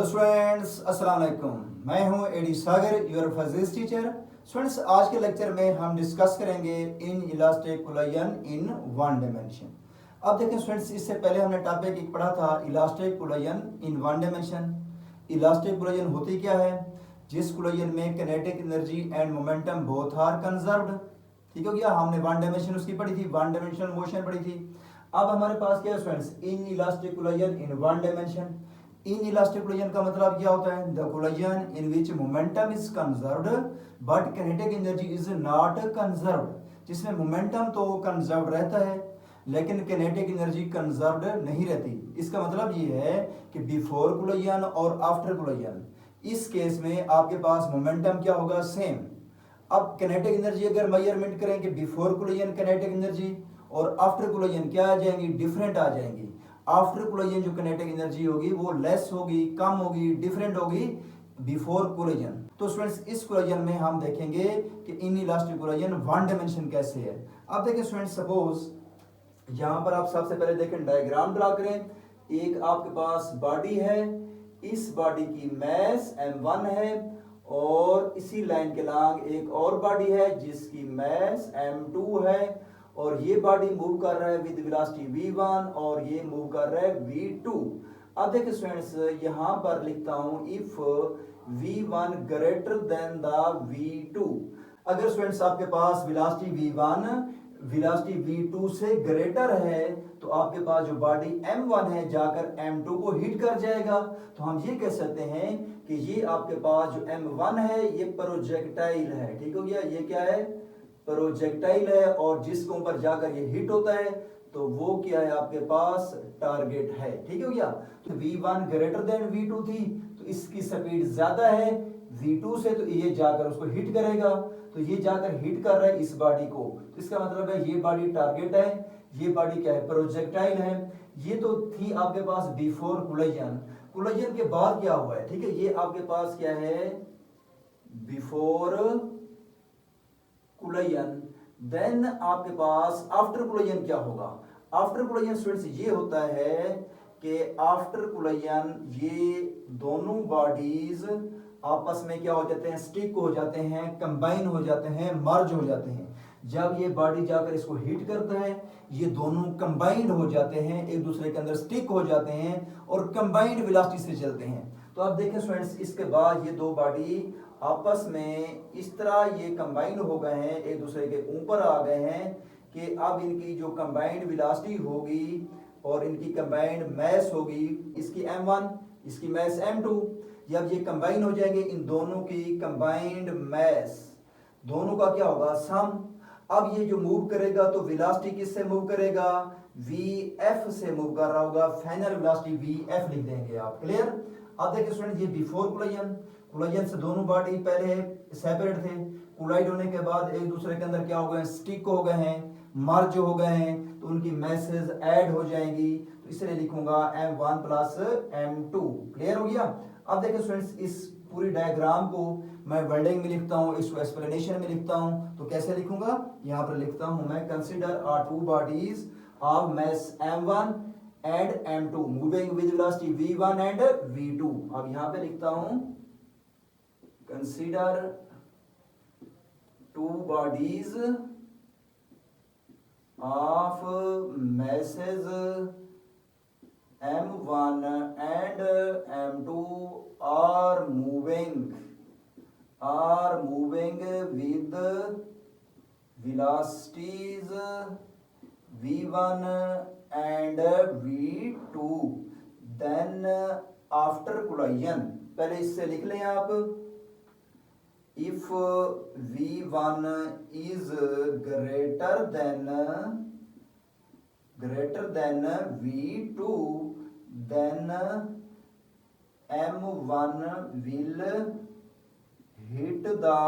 Hello students, अस्सलाम वालेकुम। मैं हूं AD Sagar, your physics teacher. Students, आज के लेक्चर में हम डिस्कस करेंगे inelastic collision in one dimension. अब देखें स्टूडेंट्स, इससे पहले हमने टॉपिक एक पढ़ा था elastic collision in one dimension. Elastic collision होती क्या है? जिस कोलिजन में kinetic energy and momentum both are conserved. ठीक हो गया, हमने वन डायमेंशन उसकी पढ़ी थी, वन डायमेंशनल मोशन पढ़ी थी। अब हमारे पास क्या है students? In elastic collision in one dimension. In elastic collision का मतलब क्या होता है? The collision in which momentum is conserved but kinetic energy is not conserved. जिसमें मोमेंटम तो कंजर्व्ड रहता है लेकिन काइनेटिक एनर्जी कंजर्व्ड नहीं रहती। इसका मतलब ये है कि बिफोर कोलिजन और आफ्टर कोलिजन, इस केस में आपके पास मोमेंटम क्या होगा? सेम। अब काइनेटिक एनर्जी अगर मेजरमेंट करें कि बिफोर कोलिजन काइनेटिक एनर्जी और आफ्टर कोलिजन क्या आ जाएंगी? डिफरेंट आ जाएंगी। आफ्टर कोलिजन जो काइनेटिक एनर्जी होगी वो लेस होगी, कम होगी, डिफरेंट होगी बिफोर कोलिजन। तो स्टूडेंट्स, इस कोलिजन में हम देखेंगे कि in elastic collision one dimension कैसे है। अब देखिए स्टूडेंट्स, सपोज यहां पर आप सबसे पहले देखें, डायग्राम ड्रा करें। एक आपके पास बॉडी है, इस बॉडी की मास m1 है और इसी लाइन के लॉन्ग एक और बॉडी है जिसकी मास m2 है और ये बॉडी मूव कर रहा है विद वेलोसिटी v1 और ये मूव कर रहा है v2। अब देखिए स्टूडेंट्स, यहां पर लिखता हूं if v1 greater than the v2। अगर स्टूडेंट्स आपके पास वेलोसिटी v1 वेलोसिटी v2 से ग्रेटर है तो आपके पास जो बॉडी m1 है जाकर m2 को हिट कर जाएगा। तो हम ये कह सकते हैं कि ये आपके पास जो m1 है ये प्रोजेक्टाइल है। ठीक हो गया, ये क्या है? प्रोजेक्टाइल है और जिसके ऊपर जाकर ये हिट होता है तो वो क्या है? आपके पास टारगेट है। ठीक हो गया, तो v1 ग्रेटर देन v2 थी तो इसकी स्पीड ज्यादा है v2 से, तो ये जाकर उसको हिट करेगा। तो ये जाकर हिट कर रहा है इस बॉडी को, तो इसका मतलब है ये बॉडी टारगेट है, ये बॉडी क्या है? प्रोजेक्टाइल है। ये तो थी आपके पास बिफोर कोलिजन। कोलिजन के बाद क्या हुआ है? ठीक है, ये आपके पास क्या है? Before collision. देन आपके पास आफ्टर कोलिजन क्या होगा? आफ्टर कोलिजन स्टूडेंट्स ये होता है कि आफ्टर कोलिजन ये दोनों बॉडीज आपस में क्या हो जाते हैं? स्टिक हो जाते हैं, कंबाइन हो जाते हैं, मर्ज हो जाते हैं। जब ये बॉडी जाकर इसको हिट करता है ये दोनों कंबाइंड हो जाते हैं, एक दूसरे के अंदर स्टिक हो जाते हैं और कंबाइंड वेलोसिटी से चलते हैं। तो आप देखें स्टूडेंट्स, इसके बाद ये दो बॉडी आपस में इस तरह ये कंबाइन हो गए हैं, एक दूसरे के ऊपर आ गए हैं कि अब इनकी जो कंबाइंड वेलोसिटी होगी और इनकी कंबाइंड मास होगी, इसकी m1 इसकी मास m2। जब ये कंबाइन हो जाएंगे इन दोनों की कंबाइंड मास, दोनों का क्या होगा? सम। अब ये जो मूव करेगा तो वेलोसिटी किससे मूव करेगा? vf से मूव कर रहा होगा, फाइनल वेलोसिटी vf लिख देंगे आप। क्लियर? अब देखिए स्टूडेंट, ये बिफोर कोलिजन, कोलिजन से दोनों बॉडी पहले सेपरेट थे, कोलाइड होने के बाद एक दूसरे के अंदर क्या हो गए? स्टिक हो गए हैं, मर्ज हो गए हैं, तो उनकी मैसेज ऐड हो जाएंगी। तो इसलिए लिखूंगा m1 प्लस m2। क्लियर हो गया? अब देखिए स्टूडेंट्स, इस पूरी डायग्राम को मैं वर्डिंग में लिखता हूँ, इसको एक्सप्लेनेशन में लिखता हूँ। तो कैसे लिखूंगा? यहाँ पर लिखता हूँ मैं, consider are two bodies of mass m1 and m2 moving with velocity v1 and v2। अब यहाँ पे लिखता हूँ consider two bodies of masses m1 and m2 are moving with velocities v1 and v2। then after collision, पहले इससे लिख लें आप, if v1 is greater than v2 then m1 will hit the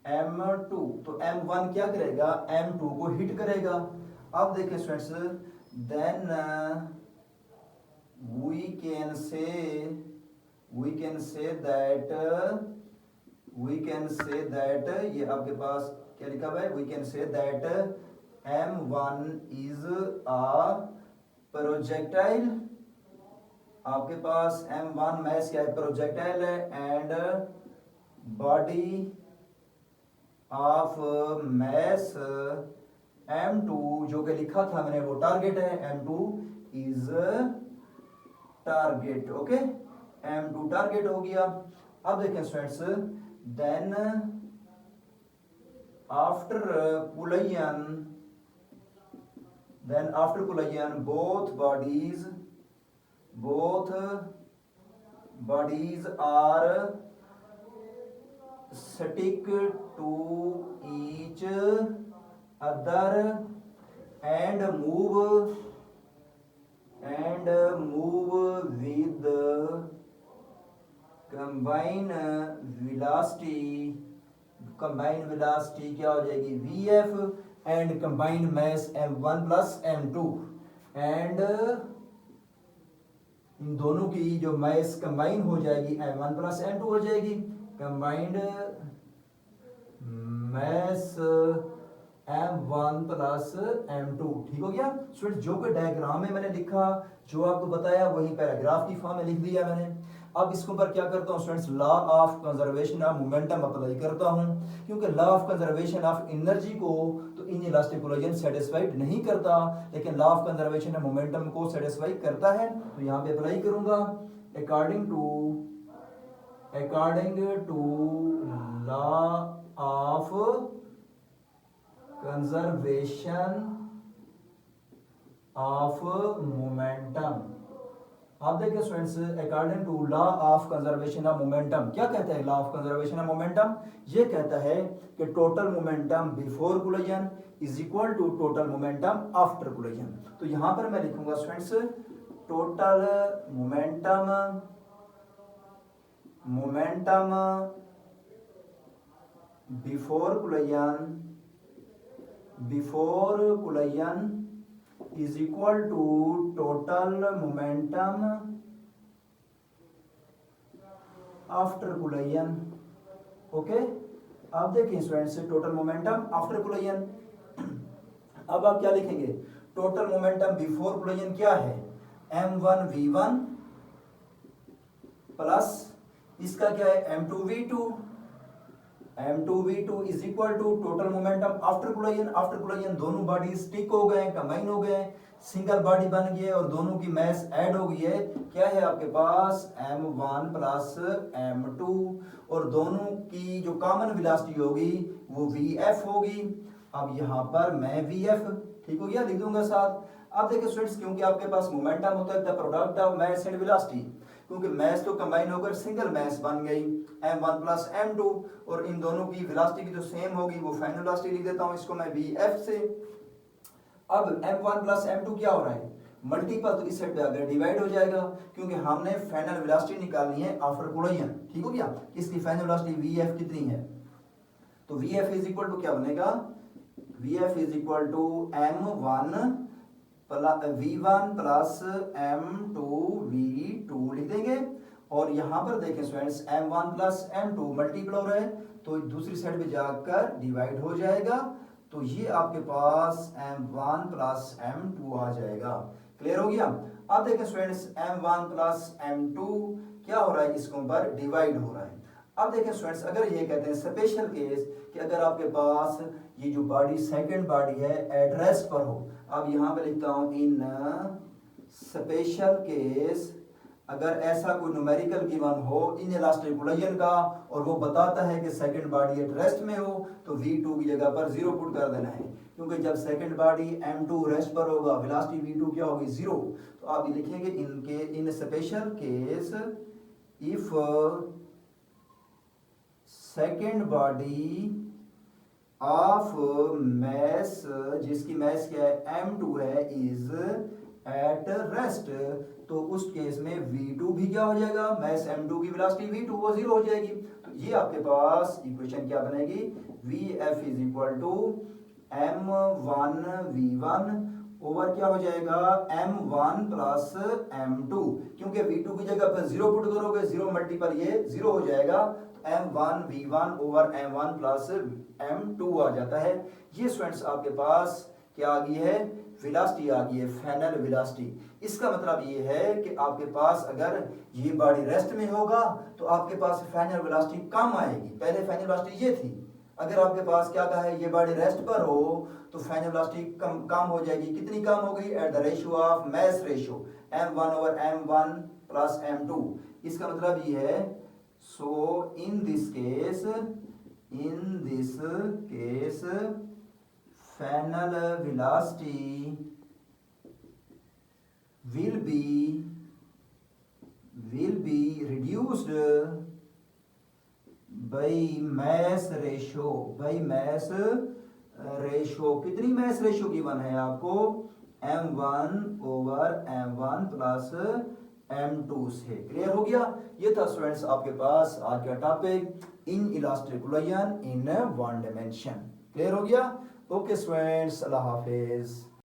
m2। तो m1 क्या करेगा? m2 को hit करेगा। अब देखिए students, then we can say that ये आपके पास क्या लिखा हुआ है? we can say that m1 is a projectile आपके पास m1 मैस क्या है, प्रोजेक्टाइल है, and body of mess m2 जो कि लिखा था मैंने वो टारगेट है, m2 is target. Okay, m2 target हो गया। अब देखें students, then after collision both bodies are stick to each other and move with combined velocity क्या हो जाएगी, vf, and combined mass m1 plus m2, and in दोनों की जो mass कंबाइन हो जाएगी m1 plus m2 हो जाएगी, combined mass m1 plus m2। ठीक हो गया स्टूडेंट, जो कि डायग्राम में मैंने लिखा, जो आपको बताया वही पैराग्राफ की फॉर्म में लिख दिया मैंने। अब इसके ऊपर क्या करता हूँ students, law of conservation of momentum apply करता हूँ, क्योंकि law of conservation of energy को तो इन इलास्टिक कोलिजन सेटिस्फाइड नहीं करता, लेकिन law of conservation of momentum को सेटिस्फाई करता है। तो यहाँ पे अप्लाई करूंगा, according to law of conservation of momentum. आप देखिए students, according to law of conservation of momentum क्या कहता है law of conservation of momentum, ये कहता है कि total momentum before collision is equal to total momentum after collision. तो यहां पर मैं लिखूंगा स्टूडेंट्स, टोटल मोमेंटम बिफोर कोलिजन is equal to total momentum after collision। Okay, अब देखिए students, total momentum after collision. अब आप क्या लिखेंगे, टोटल मोमेंटम बिफोर कोलिजन क्या है, m1v1 प्लस इसका क्या है m2v2 is equal to total momentum after collision. दोनों बॉडी स्टिक हो गए, कंबाइन हो गए, सिंगल बॉडी बन गई है और दोनों की मैस ऐड हो गई है। क्या है आपके पास m1 प्लस m2, और दोनों की जो कॉमन वेलोसिटी होगी वो vf होगी। अब यहाँ पर मैं vf, ठीक हो गया, लिख दूंगा साथ। अब देखिए स्टूडेंट्स, क्योंकि आपके पास मोमेंटम होता है the product of mass and velocity, क्योंकि मैस तो कंबाइन होकर सिंगल मैस बन गई m1 प्लस m2, और इन दोनों की वेलोसिटी की जो सेम होगी वो फाइनल वेलोसिटी लिख देता हूं इसको मैं vf से। अब m1 प्लस m2 क्या हो रहा है, मल्टीपल, तो इस साइड पे अगर डिवाइड हो जाएगा, क्योंकि हमने फाइनल वेलोसिटी निकालनी है आफ्टर कोलिजन। ठीक हो गया, इसकी फाइनल वेलोसिटी vf कितनी है, तो vf इज इक्वल टू क्या बनेगा, vf is equal to v1 plus m2 v2 लिख देंगे। और यहां पर देखें students, m1 plus m2 multiple हो रहा है तो दूसरी साइड पे जाकर डिवाइड हो जाएगा, तो ये आपके पास m1 प्लस m2 आ जाएगा। क्लियर हो गया। अब देखें स्टूडेंट्स, m1 प्लस m2 क्या हो रहा है, इसके ऊपर डिवाइड हो रहा है। अब देखें स्टूडेंट्स, अगर ये कहते हैं स्पेशल केस कि अगर आपके पास ये जो बॉडी सेकंड बॉडी है एट रेस्ट पर हो, अब यहां पे लिखता हूं इन स्पेशल केस, अगर ऐसा कोई न्यूमेरिकल गिवन हो इन इलास्टिक कोलिजन का और वो बताता है कि सेकंड बॉडी एट रेस्ट में हो, तो v2 की जगह पर 0 पुट कर देना है, क्योंकि जब सेकंड बॉडी m2 रेस्ट पर होगा वेलोसिटी v2 क्या होगी 0। तो आप लिखेंगे इनके in special case if second body of mass, जिसकी मैस क्या है m2 है, इज एट रेस्ट, तो उस केस में v2 भी क्या हो जाएगा, मैस m2 की वेलोसिटी v2 वो 0 हो जाएगी। तो ये आपके पास इक्वेशन क्या बनेगी, vf is equal to m1 v1 over क्या हो जाएगा m1 प्लस m2, क्योंकि v2 की जगह पर 0 पुट करोगे, 0 मल्टीपल ये 0 हो जाएगा, तो m1 v1 over m1 plus m2 आ जाता है। ये स्टूडेंट्स आपके पास क्या आ गई है, वेलोसिटी आ गई है, फाइनल वेलोसिटी। इसका मतलब ये है कि आपके पास अगर ये बॉडी रेस्ट में होगा तो आपके पास फाइनल वेलोसिटी कम आएगी। पहले फाइनल वेलोसिटी ये थी, अगर आपके पास क्या कहा है, ये बॉडी रेस्ट पर हो तो फाइनल वेलोसिटी कम हो जाएगी। कितनी कम हो गई? At the ratio of mass ratio m1/m1 plus m2। इसका मतलब ये है, so in this case final velocity will be reduced by mass ratio कितनी mass ratio गिवन है आपको? m1/m1 प्लस m2 से। क्लियर हो गया? ये था स्टूडेंट्स आपके पास आज का topic, in elastic collision in one dimension. Clear हो गया? ओके स्टूडेंट्स, अल्लाह हाफिज।